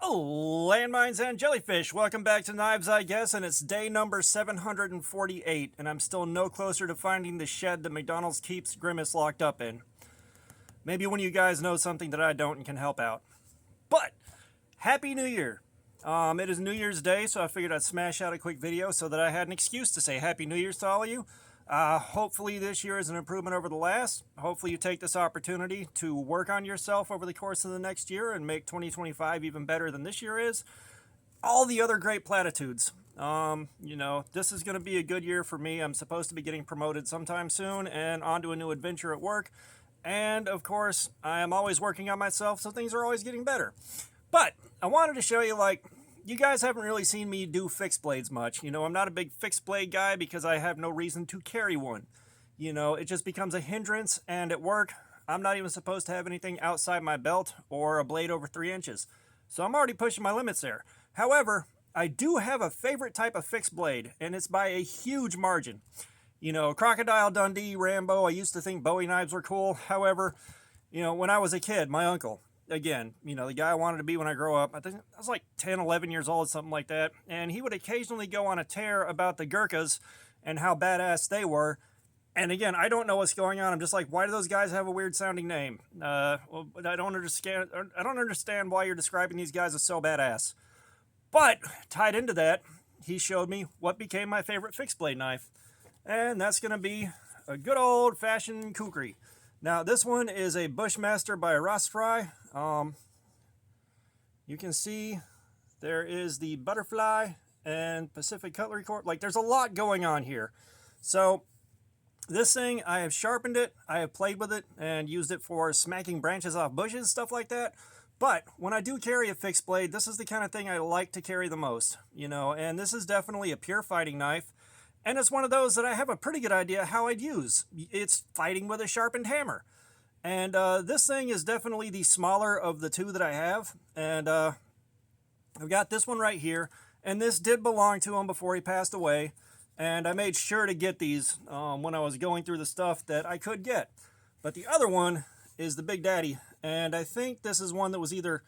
Oh, landmines and jellyfish. Welcome back to Knives, I guess, and it's day number 748, and I'm still no closer to finding the shed that McDonald's keeps Grimace locked up in. Maybe one of you guys know something that I don't and can help out. But, Happy New Year! It is New Year's Day, so I figured I'd smash out a quick video so that I had an excuse to say Happy New Year's to all of you. Hopefully this year is an improvement over the last. Hopefully you take this opportunity to work on yourself over the course of the next year and make 2025 even better than this year is. All the other great platitudes. This is going to be a good year for me. I'm supposed to be getting promoted sometime soon and onto a new adventure at work. And of course, I am always working on myself, so things are always getting better. But I wanted to show you, you guys haven't really seen me do fixed blades much. I'm not a big fixed blade guy because I have no reason to carry one. It just becomes a hindrance, and at work, I'm not even supposed to have anything outside my belt or a blade over 3 inches. So I'm already pushing my limits there. However, I do have a favorite type of fixed blade, and it's by a huge margin. Crocodile Dundee, Rambo, I used to think Bowie knives were cool. However, when I was a kid, my uncle, again, the guy I wanted to be when I grow up, I think I was like 10, 11 years old, something like that, and he would occasionally go on a tear about the Gurkhas and how badass they were. And again, I don't know what's going on. I'm just like, why do those guys have a weird sounding name? Well, I don't understand why you're describing these guys as so badass. But tied into that, he showed me what became my favorite fixed blade knife, and that's going to be a good old fashioned kukri. Now, this one is a Bushmaster by Rostfry. You can see there is the Butterfly and Pacific Cutlery Corp. There's a lot going on here. So, this thing, I have sharpened it, I have played with it, and used it for smacking branches off bushes, stuff like that. But when I do carry a fixed blade, this is the kind of thing I like to carry the most, and this is definitely a pure fighting knife. And it's one of those that I have a pretty good idea how I'd use. It's fighting with a sharpened hammer. And this thing is definitely the smaller of the two that I have. And I've got this one right here. And this did belong to him before he passed away. And I made sure to get these when I was going through the stuff that I could get. But the other one is the Big Daddy. And I think this is one that was either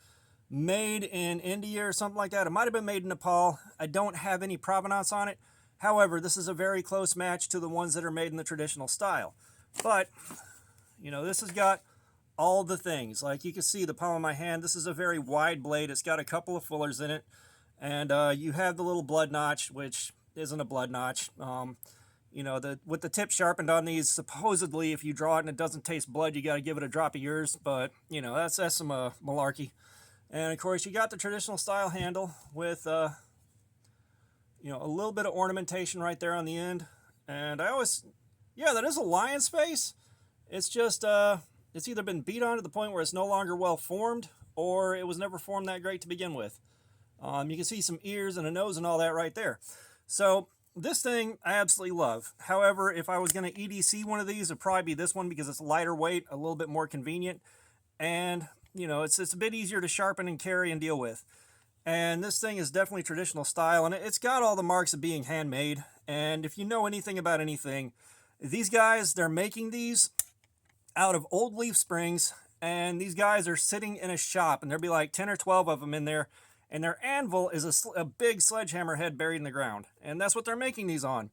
made in India or something like that. It might have been made in Nepal. I don't have any provenance on it. However, this is a very close match to the ones that are made in the traditional style. But, this has got all the things. Like you can see the palm of my hand, this is a very wide blade. It's got a couple of fullers in it. And you have the little blood notch, which isn't a blood notch. With the tip sharpened on these, supposedly if you draw it and it doesn't taste blood, you got to give it a drop of yours. But, that's some malarkey. And, of course, you got the traditional style handle with... a little bit of ornamentation right there on the end. And that is a lion's face. It's just, it's either been beat on to the point where it's no longer well formed, or it was never formed that great to begin with. You can see some ears and a nose and all that right there. So, this thing I absolutely love. However, if I was going to EDC one of these, it'd probably be this one because it's lighter weight, a little bit more convenient, and, it's a bit easier to sharpen and carry and deal with. And this thing is definitely traditional style, and it's got all the marks of being handmade. And if you know anything about anything, these guys, they're making these out of old leaf springs, and these guys are sitting in a shop, and there'll be like 10 or 12 of them in there, and their anvil is a big sledgehammer head buried in the ground. And that's what they're making these on.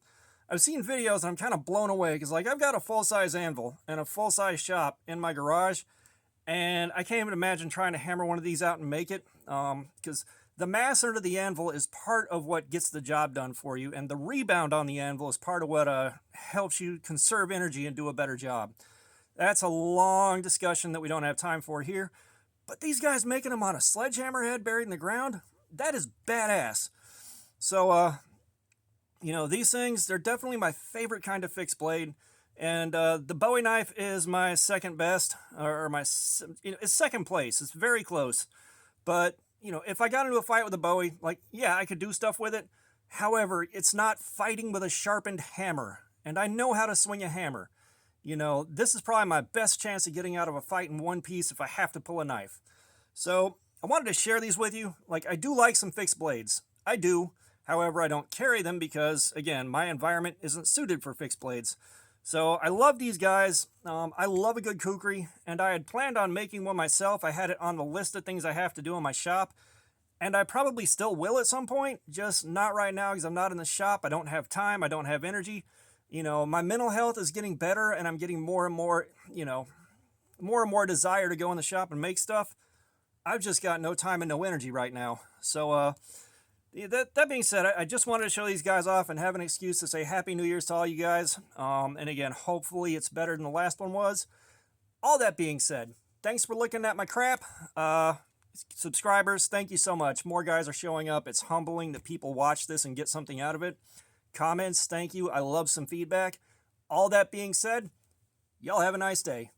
I've seen videos, and I'm kind of blown away, because I've got a full-size anvil and a full-size shop in my garage, and I can't even imagine trying to hammer one of these out and make it, because the mass under the anvil is part of what gets the job done for you, and the rebound on the anvil is part of what helps you conserve energy and do a better job. That's a long discussion that we don't have time for here, but these guys making them on a sledgehammer head buried in the ground, that is badass. So, these things, they're definitely my favorite kind of fixed blade. And the Bowie knife is my second best, it's second place. It's very close. But, if I got into a fight with a Bowie, I could do stuff with it. However, it's not fighting with a sharpened hammer. And I know how to swing a hammer. This is probably my best chance of getting out of a fight in one piece if I have to pull a knife. So, I wanted to share these with you. I do like some fixed blades. I do. However, I don't carry them because, again, my environment isn't suited for fixed blades. So I love these guys. I love a good kukri, and I had planned on making one myself. I had it on the list of things I have to do in my shop, And I probably still will at some point, just not right now because I'm not in the shop. I don't have time. I don't have energy. You know, my mental health is getting better and I'm getting more and more, you know, more and more desire to go in the shop and make stuff. I've just got no time and no energy right now. So, that being said, I just wanted to show these guys off and have an excuse to say Happy New Year's to all you guys. And again, hopefully it's better than the last one was. All that being said, thanks for looking at my crap. Subscribers, thank you so much. More guys are showing up. It's humbling that people watch this and get something out of it. Comments, thank you. I love some feedback. All that being said, y'all have a nice day.